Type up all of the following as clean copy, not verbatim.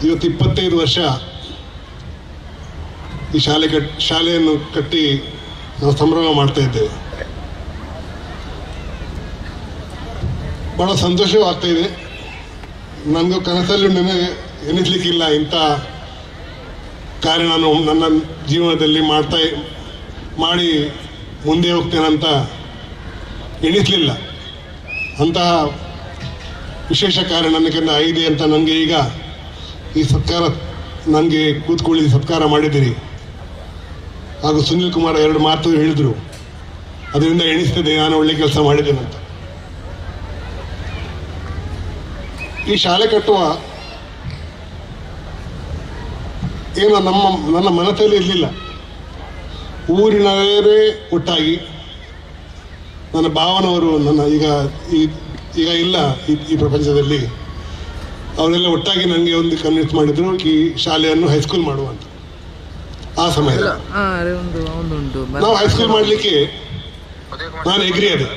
ಇವತ್ತು 25 ವರ್ಷ ಈ ಶಾಲೆಯನ್ನು ಕಟ್ಟಿ ನಾವು ಸಂಭ್ರಮ ಮಾಡ್ತಾ ಇದ್ದೇವೆ. ಬಹಳ ಸಂತೋಷವೂ ಆಗ್ತಾ ಇದೆ. ನನಗೂ ಕನಸಲ್ಲೂ ನನಗೆ ಎನಿಸ್ಲಿಕ್ಕಿಲ್ಲ ಇಂಥ ಕಾರ್ಯ ನಾನು ನನ್ನ ಜೀವನದಲ್ಲಿ ಮಾಡಿ ಮುಂದೆ ಹೋಗ್ತೇನಂತ ಎಣಿಸಲಿಲ್ಲ. ಅಂತಹ ವಿಶೇಷ ಕಾರ್ಯ ನನ್ನ ಕೈಯಿಂದ ಆಗಿದೆ ಅಂತ ನನಗೆ ಈಗ ಈ ಸತ್ಕಾರ, ನನಗೆ ಕೂತ್ಕೊಳ್ಳಿ ಸತ್ಕಾರ ಮಾಡಿದ್ದೀರಿ. ಹಾಗೂ ಸುನಿಲ್ ಕುಮಾರ್ 2 ಮಾತು ಹೇಳಿದರು, ಅದರಿಂದ ಎಣಿಸ್ತದೆ ನಾನು ಒಳ್ಳೆ ಕೆಲಸ ಮಾಡಿದ್ದೇನಂತ. ಈ ಶಾಲೆ ಕಟ್ಟುವ ಏನು ನನ್ನ ಮನಸ್ಸಲ್ಲಿ ಇರಲಿಲ್ಲ. ಊರಿನವರೇ ಒಟ್ಟಾಗಿ, ನನ್ನ ಭಾವನವರು ನನ್ನ ಈಗ ಇಲ್ಲ ಈ ಪ್ರಪಂಚದಲ್ಲಿ, ಅವರೆಲ್ಲ ಒಟ್ಟಾಗಿ ನನಗೆ ಒಂದು ಕನ್ವಿನ್ಸ್ ಮಾಡಿದ್ರು ಈ ಶಾಲೆಯನ್ನು ಹೈಸ್ಕೂಲ್ ಮಾಡುವಂತ. ಆ ಸಮಯದಲ್ಲಿ ನಾವು ಹೈಸ್ಕೂಲ್ ಮಾಡಲಿಕ್ಕೆ ನಾನು ಎಗ್ರಿ ಅದೇ.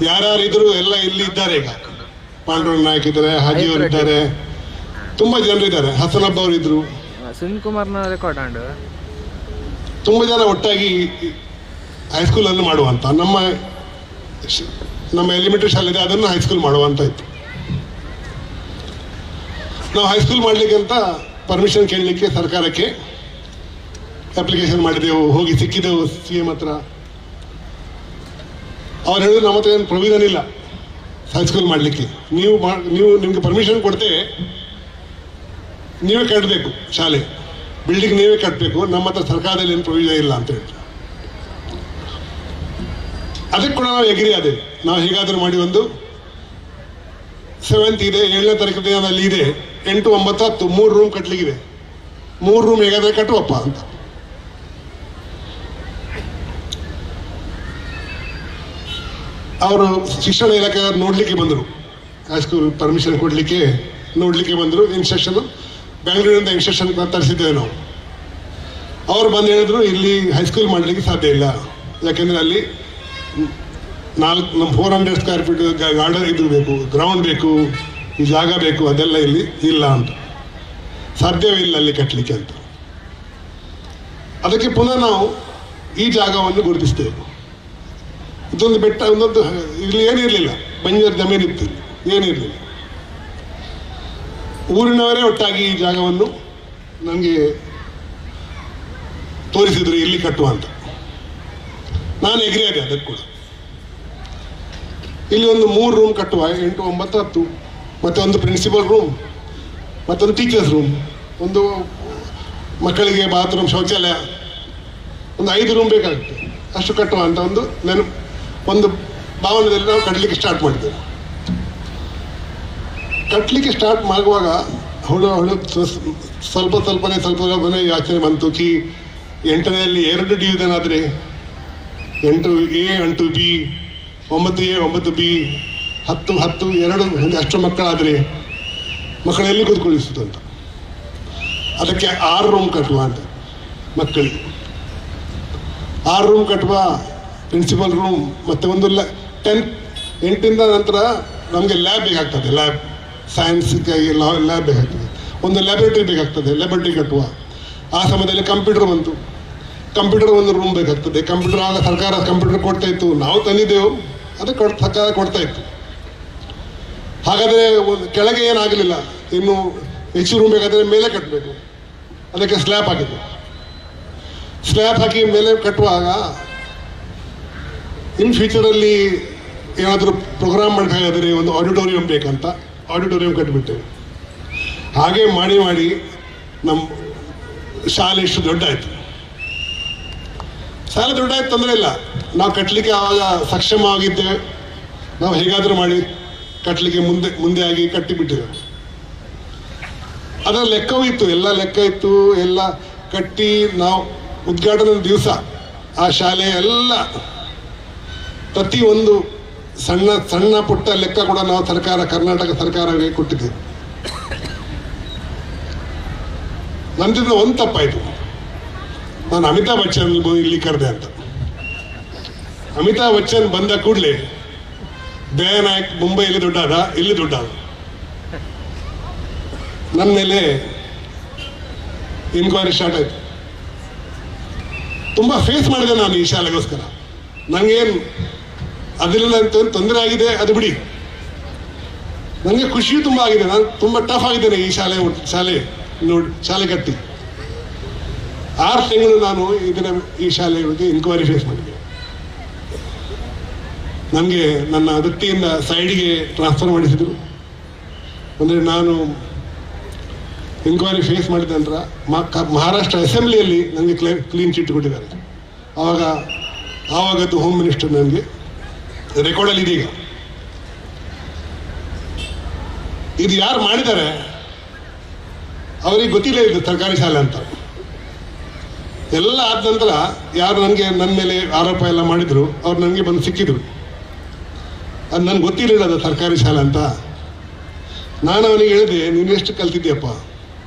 ಯಾರ್ಯಾರು ಇದ್ರು ಎಲ್ಲ ಇಲ್ಲಿ ಇದ್ದಾರೆ. ಈಗ ಪಾಂಡುರಂಗ ನಾಯಕ್ ಇದ್ದಾರೆ, ಹಾಜಿ ಅವರು ಇದ್ದಾರೆ, ತುಂಬಾ ಜನರು ಇದ್ದಾರೆ, ಹಸನಬ್ಬ ಅವರು ಇದ್ರು, ಸುನಿಲ್ ಕುಮಾರ್ನ ರೆಕಾರ್ಡ್, ತುಂಬಾ ಜನ ಒಟ್ಟಾಗಿ ಹೈಸ್ಕೂಲ್ ಅನ್ನು ಮಾಡುವಂತ. ನಮ್ಮ ಎಲಿಮೆಂಟರಿ ಶಾಲೆ ಇದೆ, ಅದನ್ನು ಹೈಸ್ಕೂಲ್ ಮಾಡುವಂತ ಇತ್ತು. ನಾವು ಹೈಸ್ಕೂಲ್ ಮಾಡ್ಲಿಕ್ಕೆ ಅಂತ ಪರ್ಮಿಷನ್ ಕೇಳಲಿಕ್ಕೆ ಸರ್ಕಾರಕ್ಕೆ ಅಪ್ಲಿಕೇಶನ್ ಮಾಡಿದೆವು. ಹೋಗಿ ಸಿಕ್ಕಿದೆವು CM ಹತ್ರ. ಅವ್ರು ಹೇಳಿದ್ರು ನಮ್ಮ ಹತ್ರ ಏನು ಪ್ರೊವಿಷನ್ ಇಲ್ಲ ಹೈಸ್ಕೂಲ್ ಮಾಡಲಿಕ್ಕೆ, ನಿಮ್ಗೆ ಪರ್ಮಿಷನ್ ಕೊಡ್ತೇವೆ, ನೀವೇ ಕಟ್ಟಬೇಕು, ಶಾಲೆ ಬಿಲ್ಡಿಂಗ್ ನೀವೇ ಕಟ್ಟಬೇಕು, ನಮ್ಮ ಹತ್ರ ಸರ್ಕಾರದಲ್ಲಿ ಏನು ಪ್ರೊವಿಷನ್ ಇಲ್ಲ ಅಂತ ಹೇಳಿ. ಅದಕ್ಕೆ ಕೂಡ ನಾವು ಎಗ್ರಿ ಆದೇವೆ. ನಾವು ಹೇಗಾದರೂ ಮಾಡಿ ಒಂದು 7th ಇದೆ, 7ನೇ ತಾರೀಕು ಅಲ್ಲಿ ಇದೆ, 8, 9, 10 3 ರೂಮ್ ಕಟ್ಟಲಿಕ್ಕಿದೆ. 3 ರೂಮ್ ಹೇಗಾದ್ರೆ ಕಟ್ಟುವಪ್ಪ ಅಂತ. ಅವರು ಶಿಕ್ಷಣ ಇಲಾಖೆ ನೋಡ್ಲಿಕ್ಕೆ ಬಂದರು, ಹೈಸ್ಕೂಲ್ ಪರ್ಮಿಷನ್ ಕೊಡ್ಲಿಕ್ಕೆ ನೋಡ್ಲಿಕ್ಕೆ ಬಂದರು. ಇನ್ಸ್ಟ್ರಕ್ಷನ್ ಬೆಂಗಳೂರಿನಿಂದ ಇನ್ಸ್ಟ್ರಕ್ಷನ್ ತರಿಸಿದ್ದೇವೆ ನಾವು. ಅವ್ರು ಬಂದು ಹೇಳಿದ್ರು ಇಲ್ಲಿ ಹೈಸ್ಕೂಲ್ ಮಾಡಲಿಕ್ಕೆ ಸಾಧ್ಯ ಇಲ್ಲ, ಯಾಕೆಂದರೆ ಅಲ್ಲಿ 400 ಸ್ಕ್ವೇರ್ ಫೀಟ್ ಗಾರ್ಡನ್ ಇದು ಬೇಕು, ಗ್ರೌಂಡ್ ಬೇಕು, ಈ ಜಾಗ ಬೇಕು, ಅದೆಲ್ಲ ಇಲ್ಲಿ ಇಲ್ಲ ಅಂತ, ಸಾಧ್ಯವೇ ಇಲ್ಲ ಅಲ್ಲಿ ಕಟ್ಟಲಿಕ್ಕೆ ಅಂತ. ಅದಕ್ಕೆ ಪುನಃ ನಾವು ಈ ಜಾಗವನ್ನು ಗುರುತಿಸ್ತೇವೆ. ಇದೊಂದು ಬೆಟ್ಟ, ಇಲ್ಲಿ ಏನಿರಲಿಲ್ಲ, ಬಂಜರ್ ಜಮೀನಿತ್ತು, ಏನಿರಲಿಲ್ಲ. ಊರಿನವರೇ ಒಟ್ಟಾಗಿ ಈ ಜಾಗವನ್ನು ನನಗೆ ತೋರಿಸಿದ್ರು ಇಲ್ಲಿ ಕಟ್ಟುವ ಅಂತ. ನಾನು ಎಗ್ರಿ ಆದೆ ಅದಕ್ಕೆ ಕೂಡ. ಇಲ್ಲಿ ಒಂದು 3 ರೂಮ್ ಕಟ್ಟುವ, 8, 9, 10, ಮತ್ತೆ ಒಂದು ಪ್ರಿನ್ಸಿಪಲ್ ರೂಮ್, ಮತ್ತೊಂದು ಟೀಚರ್ಸ್ ರೂಮ್, ಒಂದು ಮಕ್ಕಳಿಗೆ ಬಾತ್ರೂಮ್, ಶೌಚಾಲಯ, ಒಂದು 5 ರೂಮ್ ಬೇಕಾಗುತ್ತೆ. ಅಷ್ಟು ಕಟ್ಟುವ ಅಂತ ಒಂದು ಭಾವನೆಯಲ್ಲಿ ನಾವು ಕಟ್ಟಲಿಕ್ಕೆ ಸ್ಟಾರ್ಟ್ ಮಾಡಿದ್ದೇವೆ. ಕಟ್ಟಲಿಕ್ಕೆ ಸ್ಟಾರ್ಟ್ ಮಾಡುವಾಗ ಸ್ವಲ್ಪನೇ ಯೋಚನೆ ಬಂತು. 8ನೇಯಲ್ಲಿ 2 ಡಿವಿಷನ್ ಆದರೆ 8A 8B, 9A 9B, 10 2 ಅಷ್ಟು ಮಕ್ಕಳಾದರೆ ಮಕ್ಕಳೆಲ್ಲಿ ಕೂತ್ಕೊಳ್ಳಿಸುತ್ತೆ ಅಂತ. ಅದಕ್ಕೆ 6 ರೂಮ್ ಕಟ್ಟುವ ಅಂತ ಮಕ್ಕಳಿಗೆ. 6 ರೂಮ್ ಕಟ್ಟುವ, ಪ್ರಿನ್ಸಿಪಲ್ ರೂಮ್, ಮತ್ತು ಒಂದು 8ರಿಂದ ನಂತರ ನಮಗೆ ಲ್ಯಾಬ್ ಬೇಕಾಗ್ತದೆ. ಲ್ಯಾಬ್ ಸೈನ್ಸ್ಗಾಗಿ ಲ್ಯಾಬ್ ಬೇಕಾಗ್ತದೆ. ಒಂದು ಲ್ಯಾಬೊರೇಟರಿ ಬೇಕಾಗ್ತದೆ, ಲ್ಯಾಬೊರೇಟರಿ ಕಟ್ಟುವ. ಆ ಸಮಯದಲ್ಲಿ ಕಂಪ್ಯೂಟರ್ ಬಂತು, ಕಂಪ್ಯೂಟರ್ ಒಂದು ರೂಮ್ ಬೇಕಾಗ್ತದೆ. ಕಂಪ್ಯೂಟರ್ ಆಗ ಸರ್ಕಾರ ಕಂಪ್ಯೂಟರ್ ಕೊಡ್ತಾ ಇತ್ತು, ನಾವು ತಂದಿದ್ದೆವು, ಅದು ಸರ್ಕಾರ ಕೊಡ್ತಾ ಇತ್ತು. ಹಾಗಾದರೆ ಕೆಳಗೆ ಏನಾಗಲಿಲ್ಲ, ಇನ್ನು ಹೆಚ್ಚು ರೂಮ್ ಬೇಕಾದರೆ ಮೇಲೆ ಕಟ್ಟಬೇಕು. ಅದಕ್ಕೆ ಸ್ಲ್ಯಾಬ್ ಹಾಕಿದ್ದು. ಸ್ಲ್ಯಾಬ್ ಹಾಕಿ ಮೇಲೆ ಕಟ್ಟುವಾಗ ಇನ್ ಫ್ಯೂಚರಲ್ಲಿ ಏನಾದರೂ ಪ್ರೋಗ್ರಾಮ್ ಮಾಡಬೇಕಾದ್ರೆ ಒಂದು ಆಡಿಟೋರಿಯಂ ಬೇಕಂತ ಆಡಿಟೋರಿಯಂ ಕಟ್ಟಿಬಿಟ್ಟೆವು. ಹಾಗೆ ಮಾಡಿ ನಮ್ಮ ಶಾಲೆ ಇಷ್ಟು ದೊಡ್ಡ ಆಯಿತು. ಶಾಲೆ ದೊಡ್ಡ ಆಯ್ತು, ತೊಂದರೆ ಇಲ್ಲ. ನಾವು ಕಟ್ಟಲಿಕ್ಕೆ ಆವಾಗ ಸಕ್ಷಮವಾಗಿದ್ದೇವೆ. ನಾವು ಹೇಗಾದರೂ ಮಾಡಿ ಕಟ್ಟಲಿಕ್ಕೆ ಮುಂದೆ ಆಗಿ ಕಟ್ಟಿಬಿಟ್ಟಿದ್ದೇವೆ. ಅದರ ಲೆಕ್ಕವೂ ಇತ್ತು, ಎಲ್ಲ ಲೆಕ್ಕ ಇತ್ತು. ಎಲ್ಲ ಕಟ್ಟಿ ನಾವು ಉದ್ಘಾಟನೆ ದಿವಸ ಆ ಶಾಲೆ ಎಲ್ಲ ಪ್ರತಿಯೊಂದು ಸಣ್ಣ ಪುಟ್ಟ ಲೆಕ್ಕ ಕೂಡ ನಾವು ಕರ್ನಾಟಕ ಸರ್ಕಾರಕ್ಕೆ ಕೊಟ್ಟಿದ್ದೇವೆ. ನಂತರ ಒಂದು ತಪ್ಪಾಯಿತು. ನಾನು ಅಮಿತಾಬ್ ಬಚ್ಚನ್ ಇಲ್ಲಿ ಕರೆದೆ ಅಂತ. ಅಮಿತಾಬ್ ಬಚ್ಚನ್ ಬಂದ ಕೂಡಲೇ ದಯಾನಾಯಕ್ ಮುಂಬೈಯಲ್ಲಿ ದೊಡ್ಡಾದ, ಇಲ್ಲಿ ದೊಡ್ಡಾದ. ನನ್ನ ಮೇಲೆ ಇನ್ಕ್ವೈರಿ ಸ್ಟಾರ್ಟ್ ಆಯಿತು. ತುಂಬ ಫೇಸ್ ಮಾಡಿದೆ ನಾನು ಈ ಶಾಲೆಗೋಸ್ಕರ. ನನಗೇನು ಅದರಿಂದ ತೊಂದರೆ ಆಗಿದೆ ಅದು ಬಿಡಿ, ನನಗೆ ಖುಷಿಯೂ ತುಂಬ ಆಗಿದೆ. ನಾನು ತುಂಬ ಟಫ್ ಆಗಿದ್ದೇನೆ ಈ ಶಾಲೆ ಕಟ್ಟಿ 6 ತಿಂಗಳು ನಾನು ಈ ಶಾಲೆಗಳಿಗೆ ಇನ್ಕ್ವೈರಿ ಫೇಸ್ ಮಾಡಿದ್ದೆ. ನನಗೆ ನನ್ನ ವೃತ್ತಿಯಿಂದ ಸೈಡಿಗೆ ಟ್ರಾನ್ಸ್ಫರ್ ಮಾಡಿಸಿದರು. ಅಂದರೆ ನಾನು ಇನ್ಕ್ವೈರಿ ಫೇಸ್ ಮಾಡಿದ ನಂತರ ಮಹಾರಾಷ್ಟ್ರ ಅಸೆಂಬ್ಲಿಯಲ್ಲಿ ನನಗೆ ಕ್ಲೀನ್ ಚಿಟ್ ಕೊಟ್ಟಿದ್ದಾರೆ. ಆವಾಗದ್ದು ಹೋಮ್ ಮಿನಿಸ್ಟರ್ ನನಗೆ ರೆಕಾರ್ಡಲ್ಲಿ ಇದೀಗ. ಇದು ಯಾರು ಮಾಡಿದ್ದಾರೆ ಅವರಿಗೆ ಗೊತ್ತಿಲ್ಲ ಇದು ಸರ್ಕಾರಿ ಶಾಲೆ ಅಂತ. ಎಲ್ಲ ಆದ ನಂತರ ಯಾರು ನನ್ನ ಮೇಲೆ ಆರೋಪ ಎಲ್ಲ ಮಾಡಿದ್ರು ಅವ್ರು ನನಗೆ ಬಂದು ಸಿಕ್ಕಿದ್ರು. ಅದು ನನಗೆ ಗೊತ್ತಿರಲಿಲ್ಲ ಅದು ಸರ್ಕಾರಿ ಶಾಲೆ ಅಂತ. ನಾನು ಅವನಿಗೆ ಹೇಳಿದೆ, ನೀನು ಎಷ್ಟು ಕಲ್ತಿದ್ದೀಯಪ್ಪ,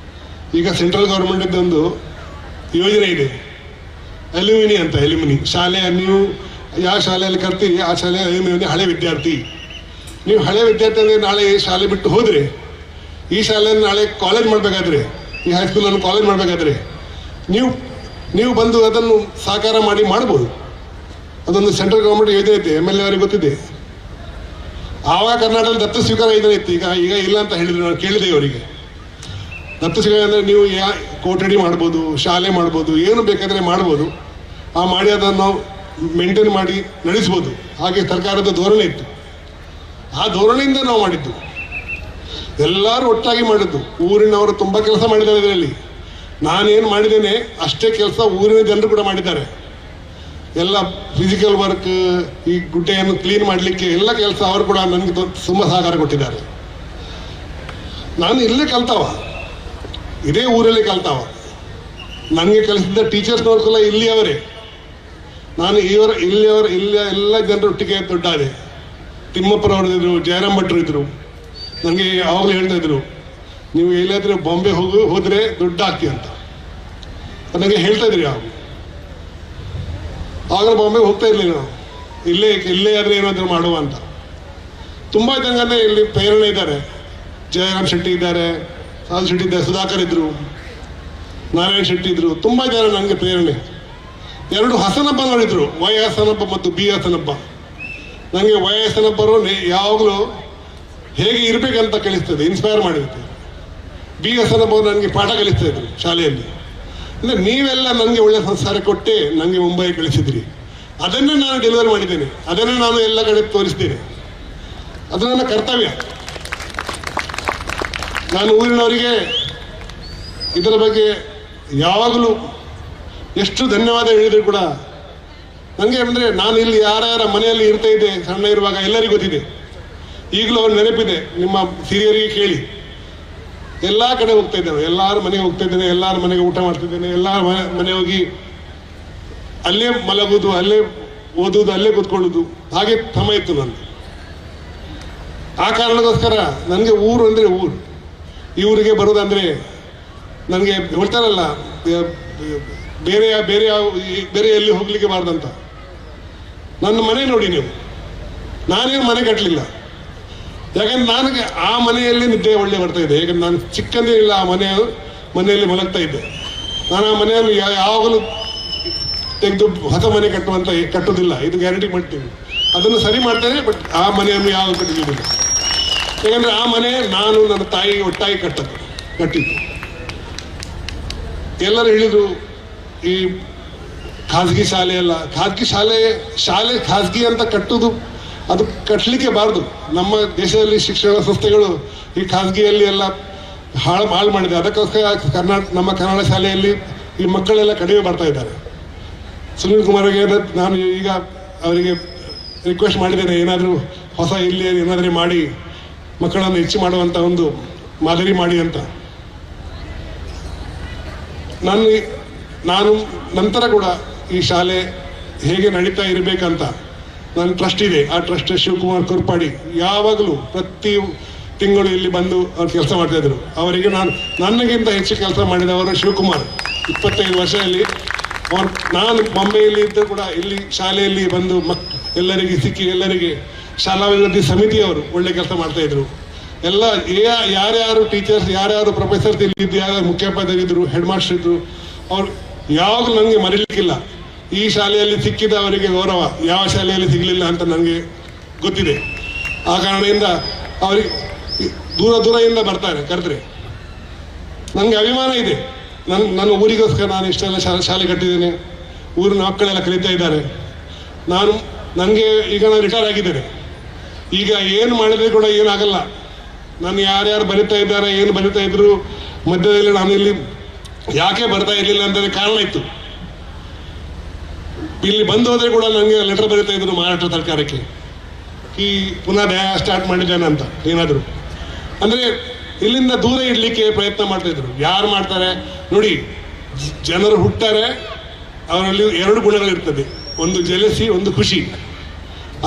ಈಗ ಸೆಂಟ್ರಲ್ ಗೌರ್ಮೆಂಟಿದ್ದು ಒಂದು ಯೋಜನೆ ಇದೆ ಎಲ್ಯುಮಿನಿ ಶಾಲೆ. ನೀವು ಯಾವ ಶಾಲೆಯಲ್ಲಿ ಕಲ್ತೀರಿ ಆ ಶಾಲೆ ಎಲ್ಯುಮಿನಿ ಹಳೆ ವಿದ್ಯಾರ್ಥಿ. ನೀವು ಹಳೆ ವಿದ್ಯಾರ್ಥಿ ಅಂದರೆ ನಾಳೆ ಶಾಲೆ ಬಿಟ್ಟು ಹೋದರೆ ಈ ಶಾಲೆಯನ್ನು ನಾಳೆ ಕಾಲೇಜ್ ಮಾಡಬೇಕಾದ್ರೆ, ಈ ಹೈಸ್ಕೂಲನ್ನು ಕಾಲೇಜ್ ಮಾಡಬೇಕಾದ್ರೆ ನೀವು ಬಂದು ಅದನ್ನು ಸಾಕಾರ ಮಾಡ್ಬೋದು. ಅದೊಂದು ಸೆಂಟ್ರಲ್ ಗೌರ್ಮೆಂಟ್ ಯೋಜನೆ ಐತೆ, MLA ಅವರಿಗೆ ಗೊತ್ತಿದೆ. ಆವಾಗ ಕರ್ನಾಟಕದಲ್ಲಿ ದತ್ತು ಸ್ವೀಕಾರ ಯೋಜನೆ ಇತ್ತು, ಈಗ ಇಲ್ಲ ಅಂತ ಹೇಳಿದ್ರು. ನಾನು ಕೇಳಿದೆ ಅವರಿಗೆ, ದತ್ತು ಸ್ವೀಕಾರ ಅಂದರೆ ನೀವು ಕೊಠಡಿ ಮಾಡ್ಬೋದು, ಶಾಲೆ ಮಾಡ್ಬೋದು, ಏನು ಬೇಕಾದರೆ ಮಾಡ್ಬೋದು. ಮಾಡಿ ಅದನ್ನು ನಾವು ಮೇಂಟೈನ್ ಮಾಡಿ ನಡೆಸ್ಬೋದು. ಹಾಗೆ ಸರ್ಕಾರದ ಧೋರಣೆ ಇತ್ತು. ಆ ಧೋರಣೆಯಿಂದ ನಾವು ಮಾಡಿದ್ದು, ಎಲ್ಲರೂ ಒಟ್ಟಾಗಿ ಮಾಡಿದ್ದು. ಊರಿನವರು ತುಂಬ ಕೆಲಸ ಮಾಡಿದ್ದಾರೆ ಇದರಲ್ಲಿ. ನಾನೇನು ಮಾಡಿದ್ದೇನೆ ಅಷ್ಟೇ ಕೆಲಸ ಊರಿನ ಜನರು ಕೂಡ ಮಾಡಿದ್ದಾರೆ. ಎಲ್ಲ ಫಿಸಿಕಲ್ ವರ್ಕ್, ಈ ಗುಡ್ಡೆಯನ್ನು ಕ್ಲೀನ್ ಮಾಡಲಿಕ್ಕೆ ಎಲ್ಲ ಕೆಲಸ ಅವರು ಕೂಡ ನನಗೆ ತುಂಬ ಸಹಕಾರ ಕೊಟ್ಟಿದ್ದಾರೆ. ನಾನು ಇಲ್ಲೇ ಕಲ್ತಾವ, ಇದೇ ಊರಲ್ಲಿ ಕಲ್ತಾವ. ನನಗೆ ಕಲಿಸಿದ ಟೀಚರ್ಸ್ನವ್ರು ಕೂಡ ಇಲ್ಲಿಯವರೇ. ನಾನು ಇಲ್ಲಿಯವರ ಎಲ್ಲ ಜನರು ಒಟ್ಟಿಗೆ ದೊಡ್ಡಾದೆ. ತಿಮ್ಮಪ್ಪರವರು ಇದ್ರು, ಜಯರಾಮ್ ಭಟ್ರು ಇದ್ರು. ನನಗೆ ಯಾವಾಗಲೂ ಹೇಳ್ತಾ ಇದ್ರು, ನೀವು ಎಲ್ಲಾದರೂ ಬಾಂಬೆ ಹೋದರೆ ದೊಡ್ಡ ಆಗ್ತಿ ಅಂತ ನನಗೆ ಹೇಳ್ತಾ ಇದ್ರಿ. ಆಗ ಬಾಂಬೆ ಹೋಗ್ತಾ ಇರಲಿಲ್ಲ ನಾವು, ಇಲ್ಲೇ ಆದ್ರೆ ಏನಾದರೂ ಮಾಡುವ ಅಂತ. ತುಂಬ ಜನನೇ ಇಲ್ಲಿ ಪ್ರೇರಣೆ ಇದ್ದಾರೆ. ಜಯರಾಮ್ ಶೆಟ್ಟಿ ಇದ್ದಾರೆ, ಸಾಧು ಶೆಟ್ಟಿ ಇದ್ದಾರೆ, ಸುಧಾಕರ್ ಇದ್ರು, ನಾರಾಯಣ ಶೆಟ್ಟಿ ಇದ್ರು. ತುಂಬ ಜನ ನನಗೆ ಪ್ರೇರಣೆ. 2 ಹಸನಬ್ಬ ನೋಡಿದ್ರು, ವೈ ಹಸನಬ್ಬ ಮತ್ತು ಬಿ ಹಸನಬ್ಬ. ನನಗೆ ವೈ ಹಸನಬ್ಬರು ಯಾವಾಗಲೂ ಹೇಗೆ ಇರಬೇಕಂತ ಕಲಿಸ್ತದೆ, ಇನ್ಸ್ಪೈರ್ ಮಾಡಿರುತ್ತೆ. ಬಿ ಹಸನಬ್ಬ ನನಗೆ ಪಾಠ ಕಲಿಸ್ತಾ ಇದ್ರು ಶಾಲೆಯಲ್ಲಿ. ಅಂದರೆ ನೀವೆಲ್ಲ ನನಗೆ ಒಳ್ಳೆ ಸಂಸ್ಕಾರ ಕೊಟ್ಟೆ ನನಗೆ ಮುಂಬೈ ಕಳಿಸಿದ್ರಿ. ಅದನ್ನೇ ನಾನು ಡೆಲಿವರ್ ಮಾಡಿದ್ದೇನೆ, ಅದನ್ನೇ ನಾನು ಎಲ್ಲ ಕಡೆ ತೋರಿಸ್ತೇನೆ. ಅದು ನನ್ನ ಕರ್ತವ್ಯ. ನಾನು ಊರಿನವರಿಗೆ ಇದರ ಬಗ್ಗೆ ಯಾವಾಗಲೂ ಎಷ್ಟು ಧನ್ಯವಾದ ಹೇಳಿದ್ರು ಕೂಡ ನನಗೆ. ಅಂದರೆ ನಾನು ಇಲ್ಲಿ ಯಾರ್ಯಾರ ಮನೆಯಲ್ಲಿ ಇರ್ತಾ ಇದ್ದೆ ಸಣ್ಣ ಇರುವಾಗ ಎಲ್ಲರಿಗೂ ಗೊತ್ತಿದೆ. ಈಗಲೂ ಅವ್ರು ನೆನಪಿದೆ. ನಿಮ್ಮ ಹಿರಿಯರಿಗೆ ಕೇಳಿ, ಎಲ್ಲ ಕಡೆ ಹೋಗ್ತಾ ಇದ್ದೇವೆ, ಎಲ್ಲರ ಮನೆಗೆ ಹೋಗ್ತಾ ಇದ್ದೇನೆ, ಎಲ್ಲರ ಮನೆಗೆ ಊಟ ಮಾಡ್ತಿದ್ದೇನೆ, ಎಲ್ಲರ ಮನೆ ಹೋಗಿ ಅಲ್ಲೇ ಮಲಗೋದು, ಅಲ್ಲೇ ಓದೋದು, ಅಲ್ಲೇ ಕೂತ್ಕೊಳ್ಳೋದು, ಹಾಗೆ ಕ್ರಮ ಇತ್ತು ನಂದು. ಆ ಕಾರಣಕ್ಕೋಸ್ಕರ ನನಗೆ ಊರು ಅಂದರೆ ಊರು. ಈ ಊರಿಗೆ ಬರೋದಂದರೆ ನನಗೆ ಹೇಳ್ತಾರಲ್ಲ, ಬೇರೆ ಎಲ್ಲಿ ಹೋಗ್ಲಿಕ್ಕೆ ಬಾರ್ದಂತ. ನನ್ನ ಮನೆ ನೋಡಿ ನೀವು, ನಾನೇನು ಮನೆ ಕಟ್ಟಲಿಲ್ಲ. ಯಾಕಂದ್ರೆ ನನಗೆ ಆ ಮನೆಯಲ್ಲಿ ನಿದ್ದೆ ಒಳ್ಳೆ ಬರ್ತಾ ಇದೆ. ಯಾಕಂದ್ರೆ ನಾನು ಚಿಕ್ಕಂದಿನಿಲ್ಲ ಆ ಮನೆಯಲ್ಲಿ ಮಲಗ್ತಾ ಇದ್ದೆ. ನಾನು ಆ ಮನೆಯನ್ನು ಯಾವಾಗಲೂ ತೆಗೆದು ಹೊಸ ಮನೆ ಕಟ್ಟೋದಿಲ್ಲ, ಇದು ಗ್ಯಾರಂಟಿ ಮಾಡ್ತೀನಿ. ಅದನ್ನು ಸರಿ ಮಾಡ್ತೇನೆ, ಬಟ್ ಆ ಮನೆಯನ್ನು ಯಾವಾಗ ಕಟ್ಟಿದ್ದಿಲ್ಲ. ಯಾಕಂದ್ರೆ ಆ ಮನೆ ನಾನು ನನ್ನ ತಾಯಿ ಒಟ್ಟಾಗಿ ಕಟ್ಟಿದ್ದು. ಎಲ್ಲರೂ ಹೇಳಿದ್ರು ಈ ಖಾಸಗಿ ಶಾಲೆ ಅಲ್ಲ, ಖಾಸಗಿ ಶಾಲೆ ಖಾಸಗಿ ಅಂತ ಕಟ್ಟುದು, ಅದು ಕಟ್ಟಲಿಕ್ಕೆ ಬಾರದು. ನಮ್ಮ ದೇಶದಲ್ಲಿ ಶಿಕ್ಷಣ ಸಂಸ್ಥೆಗಳು ಈ ಖಾಸಗಿಯಲ್ಲಿ ಎಲ್ಲ ಹಾಳು ಮಾಡಿದೆ. ಅದಕ್ಕೋಸ್ಕರ ನಮ್ಮ ಕನ್ನಡ ಶಾಲೆಯಲ್ಲಿ ಈ ಮಕ್ಕಳೆಲ್ಲ ಕಡಿಮೆ ಬರ್ತಾ ಇದ್ದಾರೆ. ಸುನೀಲ್ ಕುಮಾರ್ಗೆ ನಾನು ಈಗ ಅವರಿಗೆ ರಿಕ್ವೆಸ್ಟ್ ಮಾಡಿದ್ದೇನೆ, ಏನಾದರೂ ಹೊಸ ಇಲ್ಲಿ ಏನಾದರೂ ಮಾಡಿ ಮಕ್ಕಳನ್ನು ಹೆಚ್ಚು ಮಾಡುವಂಥ ಒಂದು ಮಾದರಿ ಮಾಡಿ ಅಂತ. ನಾನು ನಂತರ ಕೂಡ ಈ ಶಾಲೆ ಹೇಗೆ ನಡೀತಾ ಇರಬೇಕಂತ ನನ್ನ ಟ್ರಸ್ಟ್ ಇದೆ. ಆ ಟ್ರಸ್ಟ್ ಶಿವಕುಮಾರ್ ಕುರ್ಪಾಡಿ ಯಾವಾಗಲೂ ಪ್ರತಿ ತಿಂಗಳು ಇಲ್ಲಿ ಬಂದು ಅವ್ರು ಕೆಲಸ ಮಾಡ್ತಾ ಇದ್ರು. ಅವರಿಗೆ ನನಗಿಂತ ಹೆಚ್ಚು ಕೆಲಸ ಮಾಡಿದವರು ಶಿವಕುಮಾರ್. 25 ವರ್ಷದಲ್ಲಿ ನಾನು ಬಾಂಬೆಯಲ್ಲಿ ಇದ್ದರೂ ಕೂಡ ಇಲ್ಲಿ ಶಾಲೆಯಲ್ಲಿ ಬಂದು ಎಲ್ಲರಿಗೆ ಸಿಕ್ಕಿ, ಎಲ್ಲರಿಗೆ ಶಾಲಾ ಅಭಿವೃದ್ಧಿ ಸಮಿತಿಯವರು ಒಳ್ಳೆ ಕೆಲಸ ಮಾಡ್ತಾ ಇದ್ರು. ಎಲ್ಲ ಯಾರ್ಯಾರು ಟೀಚರ್ಸ್, ಯಾರ್ಯಾರು ಪ್ರೊಫೆಸರ್ಸ್ ಇಲ್ಲಿದ್ದು, ಯಾರ್ಯಾರು ಮುಖ್ಯೋಪಾಧ್ಯಾಯರಿದ್ರು, ಹೆಡ್ ಮಾಸ್ಟರ್ ಇದ್ರು, ಅವ್ರು ಯಾವಾಗಲೂ ನನಗೆ ಮರೀಲಿಕ್ಕಿಲ್ಲ. ಈ ಶಾಲೆಯಲ್ಲಿ ಸಿಕ್ಕಿದ ಅವರಿಗೆ ಗೌರವ ಯಾವ ಶಾಲೆಯಲ್ಲಿ ಸಿಗಲಿಲ್ಲ ಅಂತ ನನಗೆ ಗೊತ್ತಿದೆ. ಆ ಕಾರಣದಿಂದ ಅವರಿಗೆ ದೂರದಿಂದ ಬರ್ತಾರೆ, ಕರೆದ್ರೆ ನನಗೆ ಅಭಿಮಾನ ಇದೆ. ನನ್ನ ಊರಿಗೋಸ್ಕರ ನಾನು ಇಷ್ಟೆಲ್ಲ ಶಾಲೆ ಕಟ್ಟಿದ್ದೇನೆ, ಊರಿನ ಮಕ್ಕಳೆಲ್ಲ ಕಲಿತಾ ಇದ್ದಾರೆ. ನನಗೆ ಈಗ ನಾನು ರಿಟೈರ್ ಆಗಿದ್ದೇನೆ. ಈಗ ಏನು ಮಾಡಿದ್ರೆ ಕೂಡ ಏನಾಗಲ್ಲ. ನಾನು ಯಾರ್ಯಾರು ಬರಿತಾ ಇದ್ದಾರೆ, ಏನು ಬರಿತಾ ಇದ್ರು ಮಧ್ಯದಲ್ಲಿ ನಾನು ಇಲ್ಲಿ ಯಾಕೆ ಬರ್ತಾ ಇರಲಿಲ್ಲ ಅಂತಂದ್ರೆ ಕಾರಣ ಇತ್ತು. ಇಲ್ಲಿ ಬಂದು ಹೋದ್ರೆ ಕೂಡ ನನಗೆ ಲೆಟರ್ ಬರಿತಾ ಇದ್ರು ಮಹಾರಾಷ್ಟ್ರ ಸರ್ಕಾರಕ್ಕೆ, ಈ ಪುನಃ ನ್ಯಾಯ ಸ್ಟಾರ್ಟ್ ಮಾಡಿದ್ದೇನೆ ಅಂತ ಏನಾದರೂ. ಅಂದರೆ ಇಲ್ಲಿಂದ ದೂರ ಇಡಲಿಕ್ಕೆ ಪ್ರಯತ್ನ ಮಾಡ್ತಾ ಇದ್ರು. ಯಾರು ಮಾಡ್ತಾರೆ ನೋಡಿ, ಜನರು ಹುಟ್ಟಾರೆ, ಅವರಲ್ಲಿ ಎರಡು ಗುಣಗಳಿರ್ತದೆ, ಒಂದು ಜೆಲಸಿ, ಒಂದು ಖುಷಿ.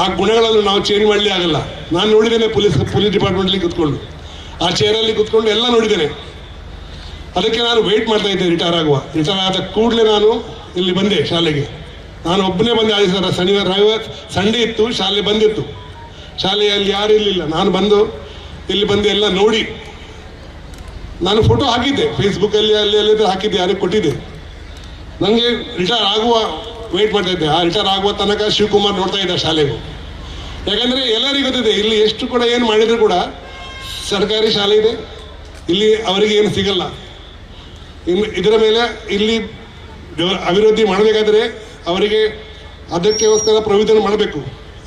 ಆ ಗುಣಗಳನ್ನು ನಾವು ಚೇಂಜ್ ಮಾಡಲಿ ಆಗಲ್ಲ. ನಾನು ನೋಡಿದ್ದೇನೆ ಪೊಲೀಸ್ ಡಿಪಾರ್ಟ್ಮೆಂಟ್ಲಿ ಕುತ್ಕೊಂಡು, ಆ ಚೇರಲ್ಲಿ ಕುತ್ಕೊಂಡು ಎಲ್ಲ ನೋಡಿದ್ದೇನೆ. ಅದಕ್ಕೆ ನಾನು ವೆಯ್ಟ್ ಮಾಡ್ತಾ ಇದ್ದೆ ರಿಟೈರ್ ಆದ ಕೂಡಲೇ ನಾನು ಇಲ್ಲಿ ಬಂದೆ ಶಾಲೆಗೆ. ನಾನು ಒಬ್ಬನೇ ಬಂದೆ. ಸರ್ ಶನಿವಾರ ರವಿವಾರ ಸಂಡೇ ಇತ್ತು, ಶಾಲೆ ಬಂದಿತ್ತು. ಶಾಲೆಯಲ್ಲಿ ಯಾರು ಇರಲಿಲ್ಲ. ನಾನು ಬಂದು ಇಲ್ಲಿ ಬಂದು ಎಲ್ಲ ನೋಡಿ, ನಾನು ಫೋಟೋ ಹಾಕಿದ್ದೆ ಫೇಸ್ಬುಕ್ಕಲ್ಲಿ, ಅಲ್ಲಿ ಹಾಕಿದ್ದೆ, ಯಾರಿಗೆ ಕೊಟ್ಟಿದ್ದೆ. ನನಗೆ ರಿಟೈರ್ ಆಗುವ ವೆಯ್ಟ್ ಮಾಡ್ತಾ ಇದ್ದೆ. ಆ ರಿಟೈರ್ ಆಗುವ ತನಕ ಶಿವಕುಮಾರ್ ನೋಡ್ತಾ ಇದ್ದ ಶಾಲೆಗೂ. ಯಾಕಂದರೆ ಎಲ್ಲರಿಗೂ ಗೊತ್ತಿದೆ, ಇಲ್ಲಿ ಎಷ್ಟು ಕೂಡ ಏನು ಮಾಡಿದ್ರು ಕೂಡ ಸರ್ಕಾರಿ ಶಾಲೆ ಇದೆ, ಇಲ್ಲಿ ಅವರಿಗೆ ಏನು ಸಿಗಲ್ಲ. ಇನ್ನು ಇದರ ಮೇಲೆ ಇಲ್ಲಿ ಅಭಿವೃದ್ಧಿ ಮಾಡಬೇಕಾದ್ರೆ ಅವರಿಗೆ ಅದಕ್ಕೋಸ್ಕರ ಪ್ರವಿಧಾನ ಮಾಡಬೇಕು.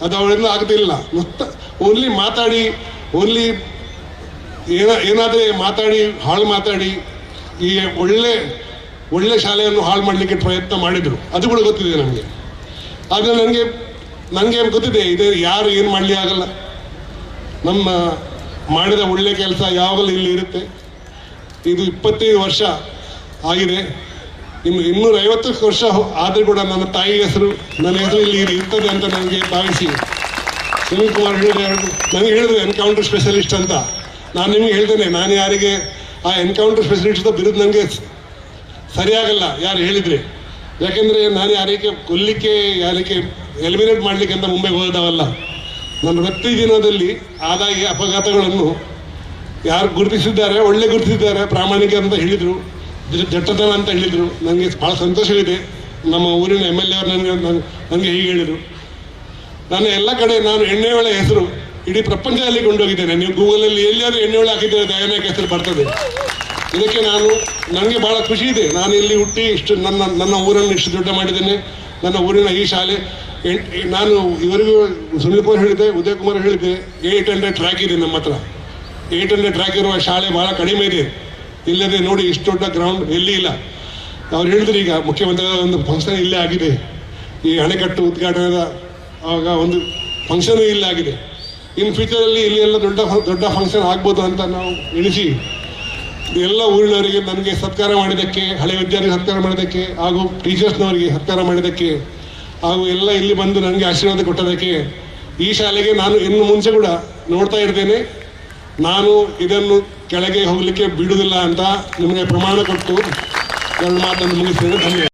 ಅದು ಅವರಿಂದ ಆಗ್ತಿಲ್ಲ. ಓನ್ಲಿ ಮಾತಾಡಿ, ಓನ್ಲಿ ಏನಾದರೆ ಹಾಳು ಮಾತಾಡಿ ಈ ಒಳ್ಳೆ ಶಾಲೆಯನ್ನು ಹಾಳು ಮಾಡಲಿಕ್ಕೆ ಪ್ರಯತ್ನ ಮಾಡಿದರು. ಅದು ಕೂಡ ಗೊತ್ತಿದೆ ನನಗೆ. ಆದರೆ ನನಗೆ ಗೊತ್ತಿದೆ, ಇದು ಯಾರು ಏನು ಮಾಡಲಿ ಆಗಲ್ಲ. ನಮ್ಮ ಮಾಡಿದ ಒಳ್ಳೆ ಕೆಲಸ ಯಾವಾಗಲೂ ಇಲ್ಲಿ ಇರುತ್ತೆ. ಇದು 25 ವರ್ಷ ಆಗಿದೆ. ಇನ್ನು 250 ವರ್ಷ ಆದರೂ ಕೂಡ ನನ್ನ ತಾಯಿ ಹೆಸರು, ನನ್ನ ಹೆಸರು ಇಲ್ಲಿ ಇರ್ತದೆ ಅಂತ ನನಗೆ ಭಾವಿಸಿ ಸುನೀಲ್ ಕುಮಾರ್ ನನಗೆ ಹೇಳಿದ್ರು ಎನ್ಕೌಂಟರ್ ಸ್ಪೆಷಲಿಸ್ಟ್ ಅಂತ. ನಾನು ನಿಮಗೆ ಹೇಳ್ತೇನೆ, ನಾನು ಯಾರಿಗೆ ಆ ಎನ್ಕೌಂಟರ್ ಸ್ಪೆಷಲಿಸ್ಟ್ ಬಿರುದು ನನಗೆ ಸರಿಯಾಗಲ್ಲ ಯಾರು ಹೇಳಿದರೆ. ಯಾಕೆಂದರೆ ನಾನು ಯಾರಿಗೆ ಕೊಲ್ಲಿಕ್ಕೆ, ಯಾರಿಗೆ ಎಲಿಮಿನೇಟ್ ಮಾಡಲಿಕ್ಕೆ ಅಂತ ಮುಂಬೈಗೆ ಹೋದವಲ್ಲ. ನನ್ನ ವೃತ್ತಿ ಜೀವನದಲ್ಲಿ ಆದಾಯ ಅಪಘಾತಗಳನ್ನು ಯಾರು ಗುರುತಿಸಿದ್ದಾರೆ, ಒಳ್ಳೆ ಗುರುತಿಸಿದ್ದಾರೆ, ಪ್ರಾಮಾಣಿಕ ಅಂತ ಹೇಳಿದರು, ಜಟ್ಟತನ ಅಂತ ಹೇಳಿದರು. ನನಗೆ ಭಾಳ ಸಂತೋಷವಿದೆ. ನಮ್ಮ ಊರಿನ MLA ಅವರು ನನಗೆ ಹೀಗೆ ಹೇಳಿದರು. ನಾನು ಎಲ್ಲ ಕಡೆ ನಾನು ಎಣ್ಣೆಹೊಳೆ ಹೆಸರು ಇಡೀ ಪ್ರಪಂಚದಲ್ಲಿ ಕೊಂಡೋಗಿದ್ದೇನೆ. ನೀವು ಗೂಗಲಲ್ಲಿ ಎಲ್ಲಿಯಾದರೂ ಎಣ್ಣೆಹೊಳೆ ಹಾಕಿದ್ದೇವೆ ದಯಾನಾಯಕ್ ಹೆಸರು ಬರ್ತದೆ. ಇದಕ್ಕೆ ನನಗೆ ಭಾಳ ಖುಷಿ ಇದೆ. ನಾನು ಇಲ್ಲಿ ಹುಟ್ಟಿ ಇಷ್ಟು ನನ್ನ ಊರನ್ನು ಇಷ್ಟು ದೊಡ್ಡ ಮಾಡಿದ್ದೇನೆ. ನನ್ನ ಊರಿನ ಈ ಶಾಲೆ ನಾನು ಇವರಿಗೂ ಸುನೀಲ್ ಕುಮಾರ್ ಹೇಳಿದ್ದೆ, ಉದಯ್ ಕುಮಾರ್ ಹೇಳಿದ್ದೆ, 800 ಟ್ರ್ಯಾಕ್ ಇದೆ ನಮ್ಮ ಹತ್ರ. 800 ಟ್ರ್ಯಾಕ್ ಇರುವ ಶಾಲೆ ಭಾಳ ಕಡಿಮೆ ಇದೆ. ಇಲ್ಲದೆ ನೋಡಿ ಇಷ್ಟು ದೊಡ್ಡ ಗ್ರೌಂಡ್ ಎಲ್ಲಿ ಇಲ್ಲ. ಅವ್ರು ಹೇಳಿದ್ರು ಈಗ ಮುಖ್ಯಮಂತ್ರಿಗಳ ಒಂದು ಫಂಕ್ಷನ್ ಇಲ್ಲೇ ಆಗಿದೆ, ಈ ಅಣೆಕಟ್ಟು ಉದ್ಘಾಟನೆದ ಆವಾಗ ಒಂದು ಫಂಕ್ಷನ್ ಇಲ್ಲೇ ಆಗಿದೆ. ಇನ್ ಫ್ಯೂಚರಲ್ಲಿ ಇಲ್ಲಿ ಎಲ್ಲ ದೊಡ್ಡ ಫಂಕ್ಷನ್ ಆಗ್ಬೋದು ಅಂತ ನಾವು ಎಣಿಸಿ ಎಲ್ಲ ಊರಿನವರಿಗೆ ನನಗೆ ಸತ್ಕಾರ ಮಾಡಿದ್ದಕ್ಕೆ, ಹಳೆ ವಿದ್ಯಾರ್ಥಿ ಸತ್ಕಾರ ಮಾಡಿದ್ದಕ್ಕೆ, ಹಾಗೂ ಟೀಚರ್ಸ್ನವರಿಗೆ ಸತ್ಕಾರ ಮಾಡಿದ್ದಕ್ಕೆ, ಹಾಗೂ ಎಲ್ಲ ಇಲ್ಲಿ ಬಂದು ನನಗೆ ಆಶೀರ್ವಾದ ಕೊಟ್ಟದಕ್ಕೆ ಈ ಶಾಲೆಗೆ ನಾನು ಇನ್ನು ಮುಂಚೆ ಕೂಡ ನೋಡ್ತಾ ಇರ್ತೇನೆ. ನಾನು ಇದನ್ನು ಕೆಳಗೆ ಹೋಗಲಿಕ್ಕೆ ಬಿಡುವುದಿಲ್ಲ ಅಂತ ನಿಮಗೆ ಪ್ರಮಾಣ ಕೊಟ್ಟು ಎರಡು ಮಾತನ್ನು ಮುಗಿಸ್ತೇನೆ. ಧನ್ಯವಾದ.